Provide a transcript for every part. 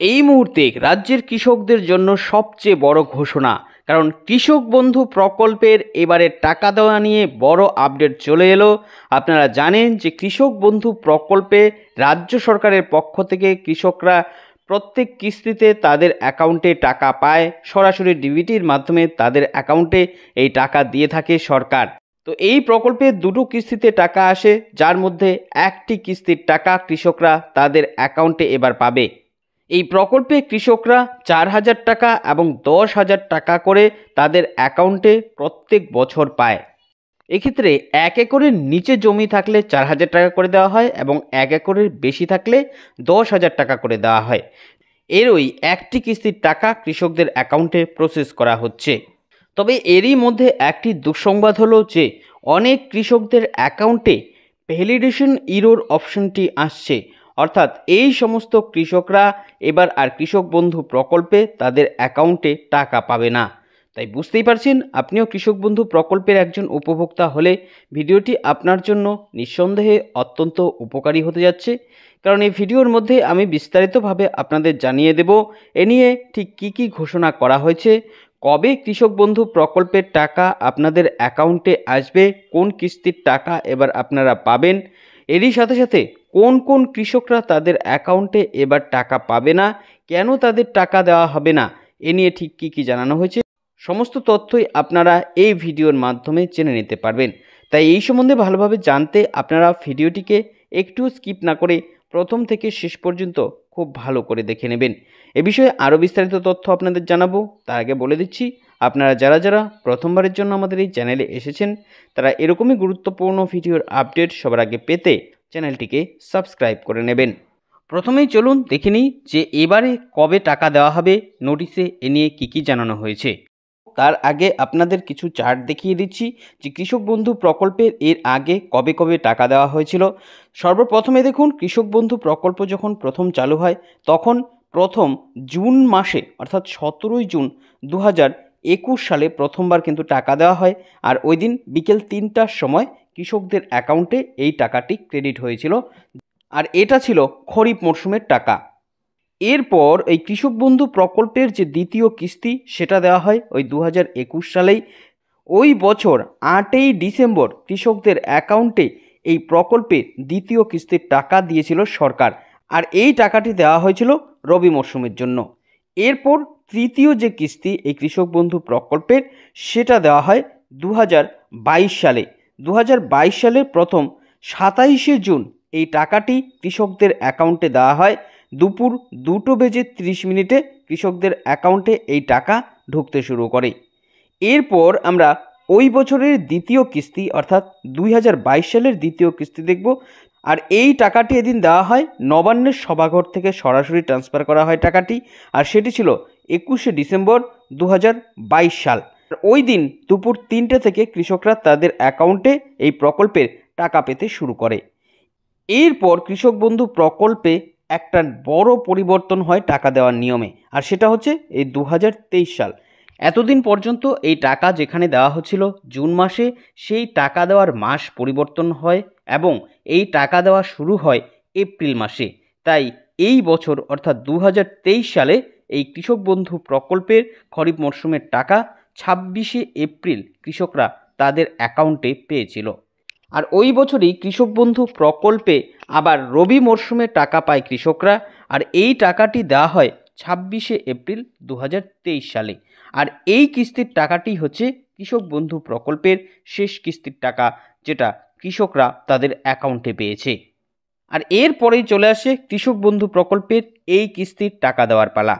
এই মুহূর্তে রাজ্যের কৃষকদের জন্য সবচেয়ে বড় ঘোষণা, কারণ কৃষক বন্ধু প্রকল্পের এবারে টাকা দেওয়া নিয়ে বড় আপডেট চলে এলো। আপনারা জানেন যে কৃষক বন্ধু প্রকল্পে রাজ্য সরকারের পক্ষ থেকে কৃষকরা প্রত্যেক কিস্তিতে তাদের অ্যাকাউন্টে টাকা পায়, সরাসরি ডিবিটির মাধ্যমে তাদের অ্যাকাউন্টে এই টাকা দিয়ে থাকে সরকার। তো এই প্রকল্পে দুটো কিস্তিতে টাকা আসে, যার মধ্যে একটি কিস্তির টাকা কৃষকরা তাদের অ্যাকাউন্টে এবার পাবে। এই প্রকল্পে কৃষকরা 4,000 টাকা এবং 10,000 টাকা করে তাদের অ্যাকাউন্টে প্রত্যেক বছর পায়। এক্ষেত্রে 1 একরের নিচে জমি থাকলে 4,000 টাকা করে দেওয়া হয় এবং 1 একরের বেশি থাকলে 10,000 টাকা করে দেওয়া হয়। এরই একটি কিস্তির টাকা কৃষকদের অ্যাকাউন্টে প্রসেস করা হচ্ছে। তবে এরই মধ্যে একটি দুঃসংবাদ হলো যে অনেক কৃষকদের অ্যাকাউন্টে ভ্যালিডেশন ইরর অপশনটি আসছে, অর্থাৎ এই সমস্ত কৃষকরা এবার আর কৃষক বন্ধু প্রকল্পে তাদের অ্যাকাউন্টে টাকা পাবে না। তাই বুঝতেই পারছেন, আপনিও কৃষক বন্ধু প্রকল্পের একজন উপভোক্তা হলে ভিডিওটি আপনার জন্য নিঃসন্দেহে অত্যন্ত উপকারী হতে যাচ্ছে, কারণ এই ভিডিওর মধ্যে আমি বিস্তারিতভাবে আপনাদের জানিয়ে দেব এ নিয়ে ঠিক কী ঘোষণা করা হয়েছে, কবে কৃষক বন্ধু প্রকল্পের টাকা আপনাদের অ্যাকাউন্টে আসবে, কোন কিস্তির টাকা এবার আপনারা পাবেন, এরই সাথে সাথে কোন কোন কৃষকরা তাদের অ্যাকাউন্টে এবার টাকা পাবে না, কেন তাদের টাকা দেওয়া হবে না, এ নিয়ে ঠিক কী জানানো হয়েছে, সমস্ত তথ্যই আপনারা এই ভিডিওর মাধ্যমে জেনে নিতে পারবেন। তাই এই সম্বন্ধে ভালোভাবে জানতে আপনারা ভিডিওটিকে একটু স্কিপ না করে প্রথম থেকে শেষ পর্যন্ত খুব ভালো করে দেখে নেবেন। এ বিষয়ে আরও বিস্তারিত তথ্য আপনাদের জানাবো, তার আগে বলে দিচ্ছি আপনারা যারা প্রথমবারের জন্য আমাদের এই চ্যানেলে এসেছেন তারা এরকমই গুরুত্বপূর্ণ ভিডিওর আপডেট সবার আগে পেতে চ্যানেলটিকে সাবস্ক্রাইব করে নেবেন। প্রথমেই চলুন দেখে নিই যে এবারে কবে টাকা দেওয়া হবে, নোটিশে এ নিয়ে কী জানানো হয়েছে। তার আগে আপনাদের কিছু চার্ট দেখিয়ে দিচ্ছি যে কৃষক বন্ধু প্রকল্পের এর আগে কবে কবে টাকা দেওয়া হয়েছিল। সর্বপ্রথমে দেখুন, কৃষক বন্ধু প্রকল্প যখন প্রথম চালু হয় তখন প্রথম জুন মাসে অর্থাৎ 17ই জুন 2021 সালে প্রথমবার কিন্তু টাকা দেওয়া হয়, আর ওই দিন বিকেল 3টার সময় কৃষকদের অ্যাকাউন্টে এই টাকাটি ক্রেডিট হয়েছিল, আর এটা ছিল খরিফ মরশুমের টাকা। এরপর এই কৃষক বন্ধু প্রকল্পের যে দ্বিতীয় কিস্তি সেটা দেওয়া হয় ওই 2021 সালেই। ওই বছর 8ই ডিসেম্বর কৃষকদের অ্যাকাউন্টে এই প্রকল্পের দ্বিতীয় কিস্তির টাকা দিয়েছিল সরকার, আর এই টাকাটি দেওয়া হয়েছিল রবি মরশুমের জন্য। এরপর তৃতীয় যে কিস্তি এই কৃষক বন্ধু প্রকল্পের সেটা দেওয়া হয় 2022 সালে। 2022 সালের প্রথম 27শে জুন এই টাকাটি কৃষকদের অ্যাকাউন্টে দেওয়া হয়। দুপুর 2:30 কৃষকদের অ্যাকাউন্টে এই টাকা ঢুকতে শুরু করে। এরপর আমরা ওই বছরের দ্বিতীয় কিস্তি অর্থাৎ 2022 সালের দ্বিতীয় কিস্তি দেখব, আর এই টাকাটি এদিন দেওয়া হয় নবান্নের সভাঘর থেকে সরাসরি ট্রান্সফার করা হয় টাকাটি, আর সেটি ছিল 21শে ডিসেম্বর 2022 সাল। ওই দিন দুপুর 3টে থেকে কৃষকরা তাদের অ্যাকাউন্টে এই প্রকল্পের টাকা পেতে শুরু করে। এরপর কৃষক বন্ধু প্রকল্পে একটা বড় পরিবর্তন হয় টাকা দেওয়ার নিয়মে, আর সেটা হচ্ছে এই 2023 সাল। এতদিন পর্যন্ত এই টাকা যেখানে দেওয়া হচ্ছিল জুন মাসে, সেই টাকা দেওয়ার মাস পরিবর্তন হয় এবং এই টাকা দেওয়া শুরু হয় এপ্রিল মাসে। তাই এই বছর অর্থাৎ 2023 সালে এই কৃষক বন্ধু প্রকল্পের খরিফ মরশুমের টাকা 26শে এপ্রিল কৃষকরা তাদের অ্যাকাউন্টে পেয়েছিল। আর ওই বছরই কৃষক বন্ধু প্রকল্পে আবার রবি মরশুমে টাকা পায় কৃষকরা, আর এই টাকাটি দেওয়া হয় 26শে এপ্রিল 2023 সালে। আর এই কিস্তির টাকাটি হচ্ছে কৃষক বন্ধু প্রকল্পের শেষ কিস্তির টাকা, যেটা কৃষকরা তাদের অ্যাকাউন্টে পেয়েছে। আর এরপরেই চলে আসে কৃষক বন্ধু প্রকল্পের এই কিস্তির টাকা দেওয়ার পালা।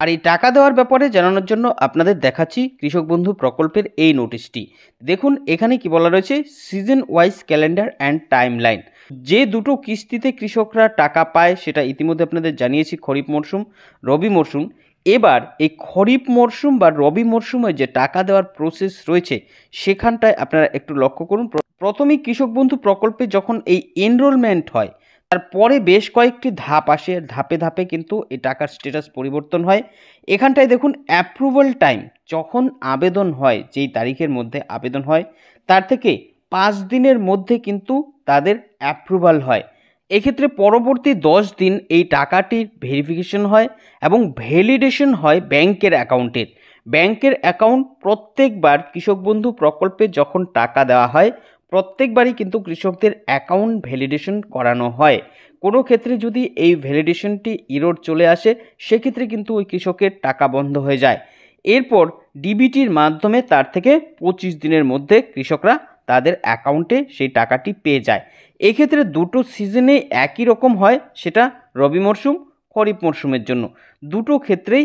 আর এই টাকা দেওয়ার ব্যাপারে জানানোর জন্য আপনাদের দেখাচ্ছি কৃষক বন্ধু প্রকল্পের এই নোটিশটি। দেখুন এখানে কি বলা রয়েছে, season wise calendar and time line. যে দুটো কিস্তিতে কৃষকরা টাকা পায় সেটা ইতিমধ্যে আপনাদের জানিয়েছি, খরিফ মরশুম, রবি মরশুম। এবার এই খরিফ মরশুম বা রবি মরশুমে যে টাকা দেওয়ার প্রসেস রয়েছে সেখানটায় আপনারা একটু লক্ষ্য করুন। প্রথমেই কৃষক বন্ধু প্রকল্পে যখন এই এনরোলমেন্ট হয় তারপরে বেশ কয়েকটি ধাপ আসে, ধাপে ধাপে কিন্তু এই টাকার স্ট্যাটাস পরিবর্তন হয়। এখানটায় দেখুন অ্যাপ্রুভাল টাইম, যখন আবেদন হয়, যেই তারিখের মধ্যে আবেদন হয় তার থেকে 5 দিনের মধ্যে কিন্তু তাদের অ্যাপ্রুভাল হয়। এক্ষেত্রে পরবর্তী 10 দিন এই টাকাটির ভেরিফিকেশন হয় এবং ভ্যালিডেশন হয় ব্যাংকের অ্যাকাউন্টের। ব্যাংকের অ্যাকাউন্ট প্রত্যেকবার কৃষক বন্ধু প্রকল্পে যখন টাকা দেওয়া হয় প্রত্যেকবারই কিন্তু কৃষকদের অ্যাকাউন্ট ভ্যালিডেশন করানো হয়। কোনো ক্ষেত্রে যদি এই ভ্যালিডেশনটি ইরোর চলে আসে সেক্ষেত্রে কিন্তু ওই কৃষকের টাকা বন্ধ হয়ে যায়। এরপর ডিবিটির মাধ্যমে তার থেকে 25 দিনের মধ্যে কৃষকরা তাদের অ্যাকাউন্টে সেই টাকাটি পেয়ে যায়। এক্ষেত্রে দুটো সিজনে একই রকম হয়, সেটা রবি মরশুম খরিফ মরশুমের জন্য। দুটো ক্ষেত্রেই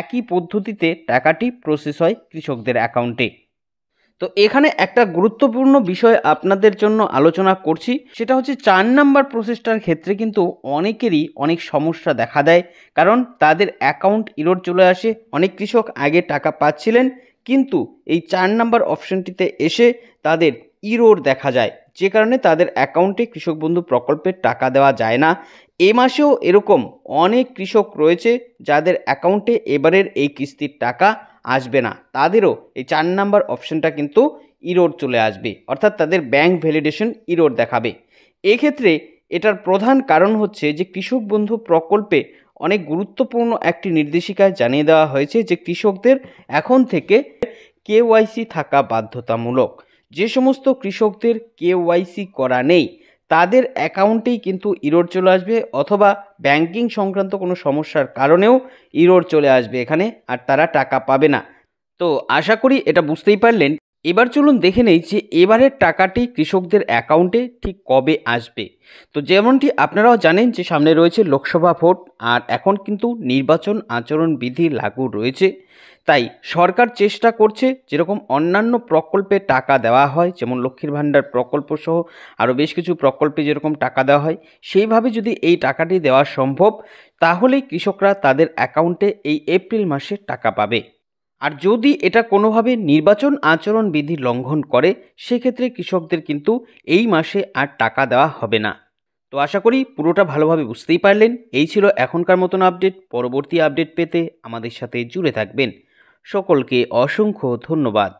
একই পদ্ধতিতে টাকাটি প্রসেস হয় কৃষকদের অ্যাকাউন্টে। তো এখানে একটা গুরুত্বপূর্ণ বিষয় আপনাদের জন্য আলোচনা করছি, সেটা হচ্ছে 4 নাম্বার প্রসেসটার ক্ষেত্রে কিন্তু অনেকেরই অনেক সমস্যা দেখা দেয়, কারণ তাদের অ্যাকাউন্ট ইরোর চলে আসে। অনেক কৃষক আগে টাকা পাচ্ছিলেন কিন্তু এই 4 নাম্বার অপশনটিতে এসে তাদের ইরোর দেখা যায়, যে কারণে তাদের অ্যাকাউন্টে কৃষক বন্ধু প্রকল্পের টাকা দেওয়া যায় না। এ মাসেও এরকম অনেক কৃষক রয়েছে যাদের অ্যাকাউন্টে এবারের এই কিস্তির টাকা আসবে না, তাদেরও এই 4 নাম্বার অপশনটা কিন্তু ইরোর চলে আসবে, অর্থাৎ তাদের ব্যাংক ভ্যালিডেশন ইরোর দেখাবে। এক্ষেত্রে এটার প্রধান কারণ হচ্ছে যে কৃষক বন্ধু প্রকল্পে অনেক গুরুত্বপূর্ণ একটি নির্দেশিকায় জানিয়ে দেওয়া হয়েছে যে কৃষকদের এখন থেকে কেওয়াইসি থাকা বাধ্যতামূলক। যে সমস্ত কৃষকদের কেওয়াইসি করা নেই তাদের অ্যাকাউন্টেই কিন্তু ইরোর চলে আসবে, অথবা ব্যাংকিং সংক্রান্ত কোনো সমস্যার কারণেও ইরোর চলে আসবে এখানে, আর তারা টাকা পাবে না। তো আশা করি এটা বুঝতেই পারলেন। এবার চলুন দেখে নেই যে এবারের টাকাটি কৃষকদের অ্যাকাউন্টে ঠিক কবে আসবে। তো যেমনটি আপনারাও জানেন যে সামনে রয়েছে লোকসভা ভোট, আর এখন কিন্তু নির্বাচন আচরণ বিধি লাগু রয়েছে। তাই সরকার চেষ্টা করছে যেরকম অন্যান্য প্রকল্পে টাকা দেওয়া হয়, যেমন লক্ষ্মীর ভাণ্ডার প্রকল্প সহ আরও বেশ কিছু প্রকল্পে যেরকম টাকা দেওয়া হয়, সেইভাবে যদি এই টাকাটি দেওয়া সম্ভব তাহলেই কৃষকরা তাদের অ্যাকাউন্টে এই এপ্রিল মাসে টাকা পাবে। আর যদি এটা কোনোভাবে নির্বাচন আচরণ বিধি লঙ্ঘন করে সেক্ষেত্রে কৃষকদের কিন্তু এই মাসে আর টাকা দেওয়া হবে না। তো আশা করি পুরোটা ভালোভাবে বুঝতেই পারলেন। এই ছিল এখনকার মতন আপডেট। পরবর্তী আপডেট পেতে আমাদের সাথে জুড়ে থাকবেন। সকলকে অসংখ্য ধন্যবাদ।